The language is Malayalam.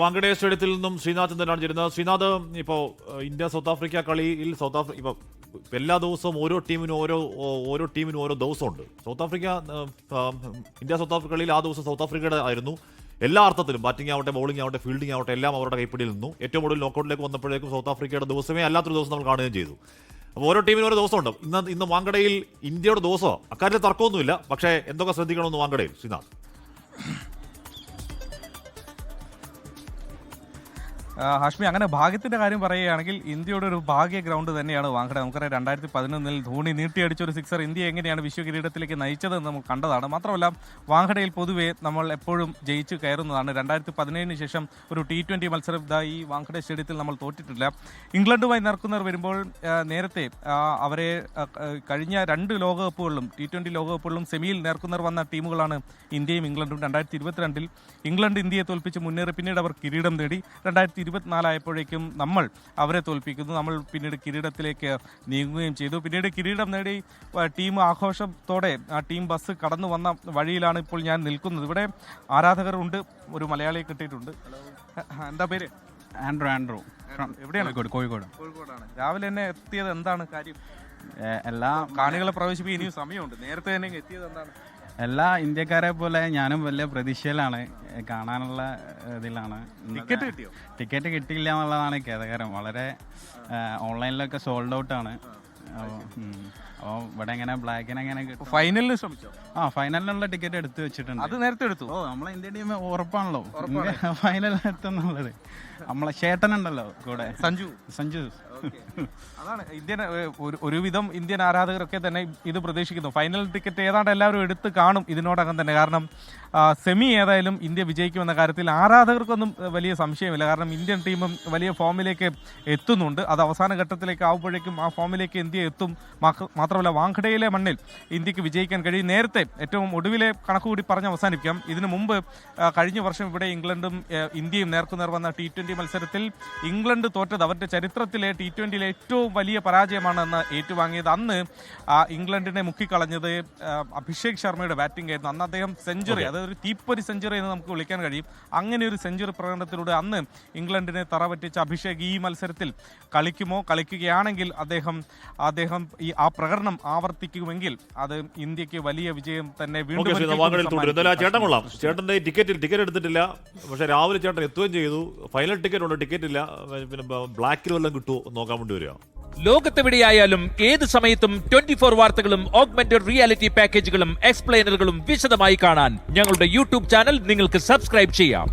വാങ്കഡെ സ്റ്റേഡിയത്തിൽ നിന്നും ശ്രീനാഥ് ചന്ദ്രനാണ് ചേരുന്നത്. ശ്രീനാഥ്, ഇപ്പോൾ ഇന്ത്യ സൗത്ത് ആഫ്രിക്ക കളിയിൽ ഇപ്പോൾ എല്ലാ ദിവസവും ഓരോ ടീമിനും ഓരോ ദിവസമുണ്ട്. ഇന്ത്യ സൗത്ത് ആഫ്രിക്ക കളിയിൽ ആ ദിവസം സൗത്ത് ആഫ്രിക്കയുടെ ആയിരുന്നു. എല്ലാ അർത്ഥത്തിലും ബാറ്റിംഗ് ആവട്ടെ, ബൗളിംഗ് ആവട്ടെ, ഫീൽഡിംഗ് ആവട്ടെ, എല്ലാം അവരുടെ കൈപ്പിടിയിൽ നിന്നു. ഏറ്റവും കൂടുതൽ നോക്കൌട്ടിലേക്ക് വന്നപ്പോഴേക്കും സൗത്ത് ആഫ്രിക്കയുടെ ദിവസമേ അല്ലാത്തൊരു ദിവസം നമ്മൾ കാണുകയും ചെയ്തു. അപ്പോൾ ഓരോ ടീമിനും ഓരോ ദിവസമുണ്ട്. ഇന്ന് വാങ്കഡയിൽ ഇന്ത്യയുടെ ദിവസമാണ്. അക്കാര്യത്തിൽ തർക്കമൊന്നുമില്ല. പക്ഷേ എന്തൊക്കെ ശ്രദ്ധിക്കണമെന്ന് വാങ്കഡയിൽ ശ്രീനാഥ്? ഹാഷ്മി, അങ്ങനെ ഭാഗ്യത്തിന്റെ കാര്യം പറയുകയാണെങ്കിൽ ഇന്ത്യയുടെ ഒരു ഭാഗ്യ ഗ്രൗണ്ട് തന്നെയാണ് വാങ്കഡെ. നമുക്കറിയാം 2011 ധോണി നീട്ടിയടിച്ച ഒരു സിക്സർ ഇന്ത്യ എങ്ങനെയാണ് വിശ്വകിരീടത്തിലേക്ക് നയിച്ചതെന്ന് നമ്മൾ കണ്ടതാണ്. മാത്രമല്ല വാങ്കഡയിൽ പൊതുവെ നമ്മൾ എപ്പോഴും ജയിച്ചു കയറുന്നതാണ്. 2017 ശേഷം ഒരു T20 മത്സരം ഈ വാങ്കഡെ സ്റ്റേഡിയത്തിൽ നമ്മൾ തോറ്റിട്ടില്ല. ഇംഗ്ലണ്ടുമായി നേർക്കുന്നവർ വരുമ്പോൾ നേരത്തെ അവരെ കഴിഞ്ഞ 2 ലോകകപ്പുകളിലും T20 ലോകകപ്പുകളിലും സെമിയിൽ നേർക്കുന്നവർ വന്ന ടീമുകളാണ് ഇന്ത്യയും ഇംഗ്ലണ്ടും. 2022 ഇംഗ്ലണ്ട് ഇന്ത്യയെ തോൽപ്പിച്ച് മുന്നേറി പിന്നീട് അവർ കിരീടം നേടി. 2024 ആയപ്പോഴേക്കും നമ്മൾ അവരെ തോൽപ്പിക്കുന്നു. നമ്മൾ പിന്നീട് കിരീടത്തിലേക്ക് നീങ്ങുകയും ചെയ്തു. പിന്നീട് കിരീടം നേടി ടീം ആഘോഷത്തോടെ ആ ടീം ബസ് കടന്നു വന്ന വഴിയിലാണ് ഇപ്പോൾ ഞാൻ നിൽക്കുന്നത്. ഇവിടെ ആരാധകർ ഉണ്ട്. ഒരു മലയാളിയെ കിട്ടിയിട്ടുണ്ട്. എന്താ പേര്? ആൻഡ്രൂ. എവിടെയാണ്? കോഴിക്കോടാണ്. രാവിലെ തന്നെ എത്തിയത് എന്താണ് കാര്യം? എല്ലാ കാണികളെ പ്രവേശിപ്പിക്കാൻ ഇനിയും സമയമുണ്ട്. നേരത്തെ തന്നെ എത്തിയത് എന്താണ്? എല്ലാ ഇന്ത്യക്കാരെ പോലെ ഞാനും വലിയ പ്രതീക്ഷയിലാണ്, കാണാനുള്ള ഇതിലാണ്. ടിക്കറ്റ് കിട്ടിയോ? ടിക്കറ്റ് കിട്ടിയില്ല എന്നുള്ളതാണ് ഖേദകരം. വളരെ ഓൺലൈനിലൊക്കെ സോൾഡ് ഔട്ടാണ്. അപ്പോൾ ഇവിടെ എങ്ങനെ ബ്ലാക്കിന് എങ്ങനെ കിട്ടും? ഫൈനലിന് ശ്രമിച്ചോ? ഫൈനലിനുള്ള ടിക്കറ്റ് എടുത്ത് വെച്ചിട്ടുണ്ട്. അത് നേരത്തെ എടുത്തു? നമ്മളെ ഇന്ത്യ ടീം ഉറപ്പാണല്ലോ ഫൈനൽ എത്തുന്നുള്ളത്. നമ്മളെ ചേട്ടനുണ്ടല്ലോ കൂടെ, സഞ്ജു. അതാണ് ഇന്ത്യൻ ഒരുവിധം ഇന്ത്യൻ ആരാധകരൊക്കെ തന്നെ ഇത് പ്രതീക്ഷിക്കുന്നു. ഫൈനൽ ടിക്കറ്റ് ഏതാണ്ട് എല്ലാവരും എടുത്ത് കാണും ഇതിനോടകം തന്നെ. കാരണം സെമി ഏതായാലും ഇന്ത്യ വിജയിക്കുമെന്ന കാര്യത്തിൽ ആരാധകർക്കൊന്നും വലിയ സംശയമില്ല. കാരണം ഇന്ത്യൻ ടീമും വലിയ ഫോമിലേക്ക് എത്തുന്നുണ്ട്. അത് അവസാന ഘട്ടത്തിലേക്ക് ആവുമ്പോഴേക്കും ആ ഫോമിലേക്ക് ഇന്ത്യ എത്തും. മാത്രമല്ല വാങ്കഡയിലെ മണ്ണിൽ ഇന്ത്യക്ക് വിജയിക്കാൻ കഴിയും. നേരത്തെ ഏറ്റവും ഒടുവിലെ കണക്കുകൂടി പറഞ്ഞ് അവസാനിപ്പിക്കാം. ഇതിനു മുമ്പ് കഴിഞ്ഞ വർഷം ഇവിടെ ഇംഗ്ലണ്ടും ഇന്ത്യയും നേർക്കുനേർ വന്ന T20 മത്സരത്തിൽ ഇംഗ്ലണ്ട് തോറ്റത് അവരുടെ ചരിത്രത്തിലെ T20 ഏറ്റവും വലിയ പരാജയമാണെന്ന് ഏറ്റുവാങ്ങിയത്. അന്ന് ഇംഗ്ലണ്ടിനെ മുക്കിക്കളഞ്ഞത് അഭിഷേക് ശർമ്മയുടെ ബാറ്റിംഗ് ആയിരുന്നു. അന്ന് അദ്ദേഹം സെഞ്ചുറി, അതൊരു തീപ്പൊരി സെഞ്ചുറി എന്ന് നമുക്ക് വിളിക്കാൻ കഴിയും. അങ്ങനെ ഒരു സെഞ്ചുറി പ്രകടനത്തിലൂടെ അന്ന് ഇംഗ്ലണ്ടിനെ തറപറ്റിച്ച അഭിഷേക് ഈ മത്സരത്തിൽ കളിക്കുകയാണെങ്കിൽ അദ്ദേഹം ആ പ്രകടനം ആവർത്തിക്കുമെങ്കിൽ അത് ഇന്ത്യക്ക് വലിയ വിജയം തന്നെ വീണ്ടും. ചേട്ടന്റെ ടിക്കറ്റ് എടുത്തിട്ടില്ല. പക്ഷെ രാവിലെ ചേട്ടൻ എത്തുകയും ചെയ്തു. ഫൈനൽ ടിക്കറ്റ് ഉണ്ട്, ടിക്കറ്റ് ഇല്ല. പിന്നെ ബ്ലാക്കിൽ വല്ലതും കിട്ടുമോ നോക്കാൻ വേണ്ടി വരിക. ലോകത്തെവിടെയായാലും ഏത് സമയത്തും 24 വാർത്തകളും ഓഗ്മെന്റഡ് റിയാലിറ്റി പാക്കേജുകളും എക്സ്പ്ലെയിനറുകളും വിശദമായി കാണാൻ ഞങ്ങളുടെ യൂട്യൂബ് ചാനൽ നിങ്ങൾക്ക് സബ്സ്ക്രൈബ് ചെയ്യാം.